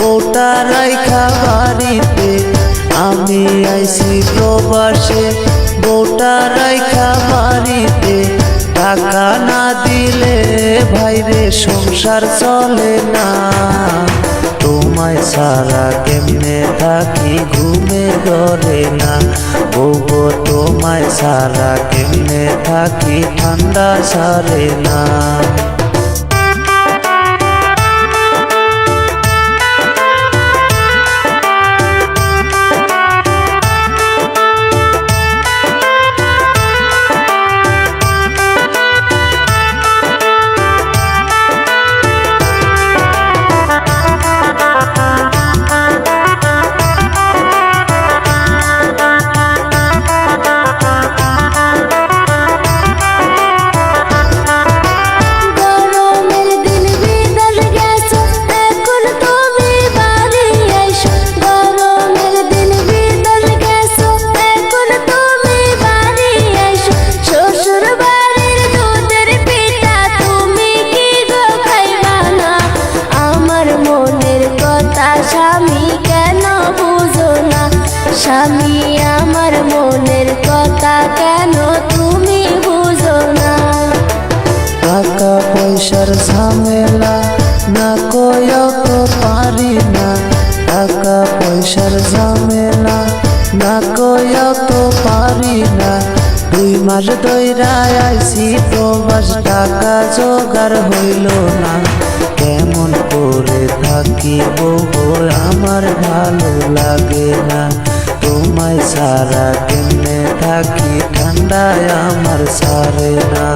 বউটা রাইখা বাড়িতে আমি আইছি প্রবাসে। বউটা রাইখা বাড়িতে টাকা না দিলে ভাইরে সংসার চলে না। তোমায় ছাড়া কেমনে থাকি ঘুমে ধরে না। বউগো তোমায় ছাড়া কেমনে থাকি ঠান্ডা ছাড়ে না। স্বামী আমার মনের কথা কেন তুমি বুঝো না। টাকা পয়সার ঝামেলা না কইও তো পারি না। টাকা পয়সার ঝামেলা না কইও তো পারি না। 2 মাস ধইরা আইছি প্রবাস টাকা জোগাড় হইল না। কেমন করে থাকি বউ আমার ভালো লাগে না। তোমায় ছাড়া কেমনে থাকি ঠান্ডায় আমার ছাড়ে না।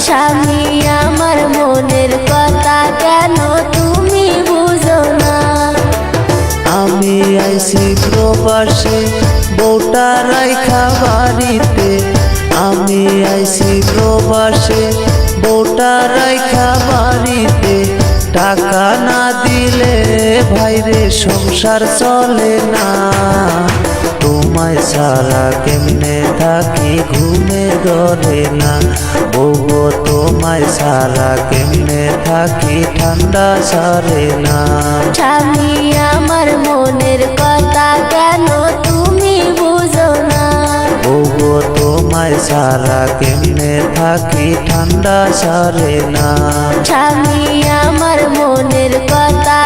স্বামী আমার মনের কথা কেন তুমি বুঝো না। আমি আইছি প্রবাসে বউটা রাইখা বাড়িতে। আমি আইছি প্রবাসে বউটা রাইখা বাড়িতে টাকা না দিলে ভাইরে সংসার চলে না। তোমায় ছাড়া কেমনে থাকি ঘুমে ধরে না। বউগো তোমায় ছাড়া কেমনে থাকি ঠান্ডা ছাড়ে না। স্বামী আমার মনের কথা কেন তুমি বুঝো না। বউগো তোমায় ছাড়া কেমনে থাকি ঠান্ডা ছাড়ে না। স্বামী আমার মনের কথা